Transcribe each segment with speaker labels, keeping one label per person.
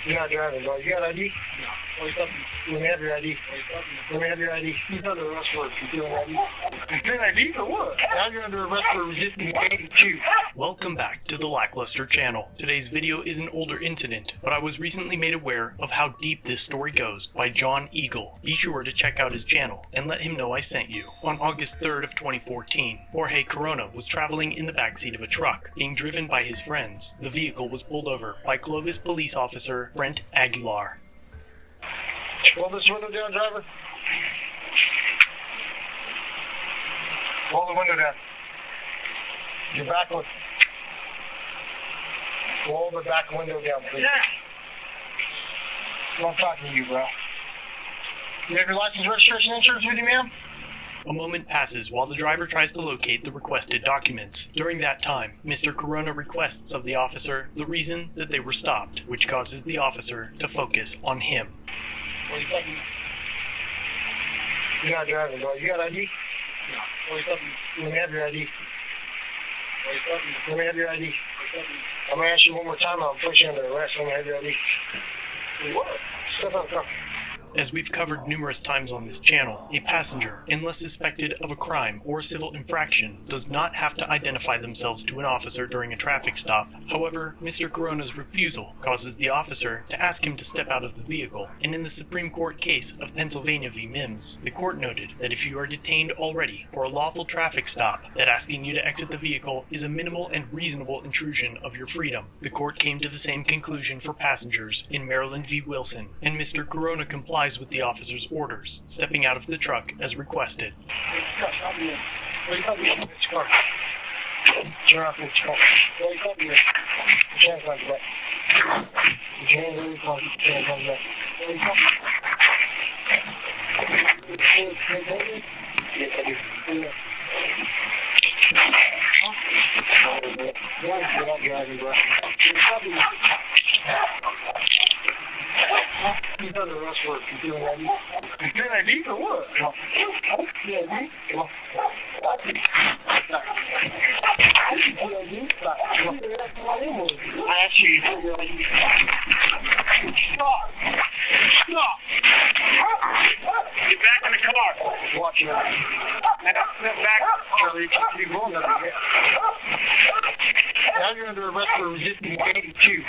Speaker 1: You're not driving, bro. You got ID?
Speaker 2: No.
Speaker 1: Let me have your ID. Let me have your ID. You're under arrest for concealing ID. Concealing ID for what? Now you're under arrest for resisting too.
Speaker 3: Welcome back to the Lackluster channel. Today's video is an older incident, but I was recently made aware of how deep this story goes by John Eagle. Be sure to check out his channel and let him know I sent you. On August 3rd of 2014, Jorge Corona was traveling in the backseat of a truck, being driven by his friends. The vehicle was pulled over by Clovis police officer Brent Aguilar.
Speaker 1: Roll this window down, driver. Roll the window down. You're backwards. Roll the back window down, please. Yeah. I'm talking to you, bro. You have your license, registration, insurance with you, ma'am?
Speaker 3: A moment passes while the driver tries to locate the requested documents. During that time, Mr. Corona requests of the officer the reason that they were stopped, which causes the officer to focus on him.
Speaker 1: What are you talking about? You're not driving, bro. You got ID?
Speaker 2: No. What are you talking about?
Speaker 1: Let me have your ID.
Speaker 2: What are you talking about?
Speaker 1: Let me have your ID.
Speaker 2: What are you talking about?
Speaker 1: I'm going to ask you one more time. I'll place you under arrest. Let me have your ID. What? Step out, car.
Speaker 3: As we've covered numerous times on this channel, a passenger, unless suspected of a crime or civil infraction, does not have to identify themselves to an officer during a traffic stop. However, Mr. Corona's refusal causes the officer to ask him to step out of the vehicle, and in the Supreme Court case of Pennsylvania v. Mims, the court noted that if you are detained already for a lawful traffic stop, that asking you to exit the vehicle is a minimal and reasonable intrusion of your freedom. The court came to the same conclusion for passengers in Maryland v. Wilson, and Mr. Corona complied with the officer's orders, stepping out of the truck as requested.
Speaker 1: What are you talking about? It's car. Turn off this car. What are you talking about? Your hands on the back. Your hands on the back. Your hands on the back. What are you talking about? Yes, I do. You're not driving, bro. He's under arrest for concealing ID. Concealing ID for what? ID? I asked you for your ID. Stop! Stop! Get back in the car! Watch your step back, Charlie. Keep going under here. Now you're under arrest for resisting 82.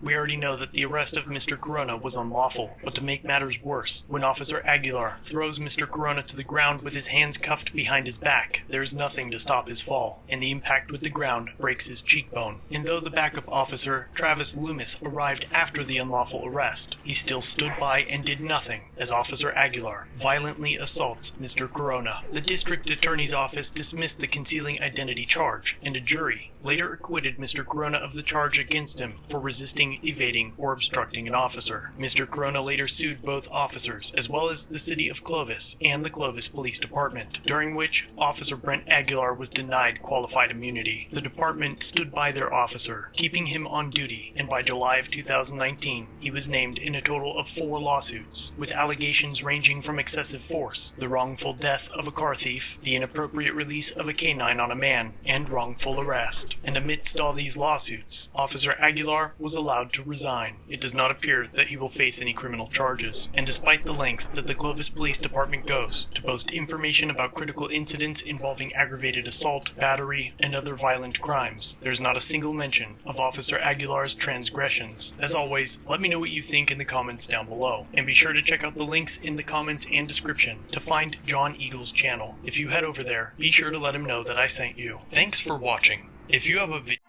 Speaker 3: We already know that the arrest of Mr. Corona was unlawful, but to make matters worse, when Officer Aguilar throws Mr. Corona to the ground with his hands cuffed behind his back, there is nothing to stop his fall, and the impact with the ground breaks his cheekbone. And though the backup officer, Travis Loomis, arrived after the unlawful arrest, he still stood by and did nothing as Officer Aguilar violently assaults Mr. Corona. The district attorney's office dismissed the concealing identity charge, and a jury later acquitted Mr. Corona of the charge against him for resisting, evading, or obstructing an officer. Mr. Corona later sued both officers, as well as the city of Clovis and the Clovis Police Department, during which Officer Brent Aguilar was denied qualified immunity. The department stood by their officer, keeping him on duty, and by July of 2019, he was named in a total of 4 lawsuits, with allegations ranging from excessive force, the wrongful death of a car thief, the inappropriate release of a canine on a man, and wrongful arrest. And amidst all these lawsuits, Officer Aguilar was allowed to resign. It does not appear that he will face any criminal charges, and despite the lengths that the Clovis Police Department goes to post information about critical incidents involving aggravated assault, battery, and other violent crimes, there's not a single mention of Officer Aguilar's transgressions. As always, let me know what you think in the comments down below, and be sure to check out the links in the comments and description to find John Eagle's channel. If you head over there, be sure to let him know that I sent you. Thanks for watching. If you have a video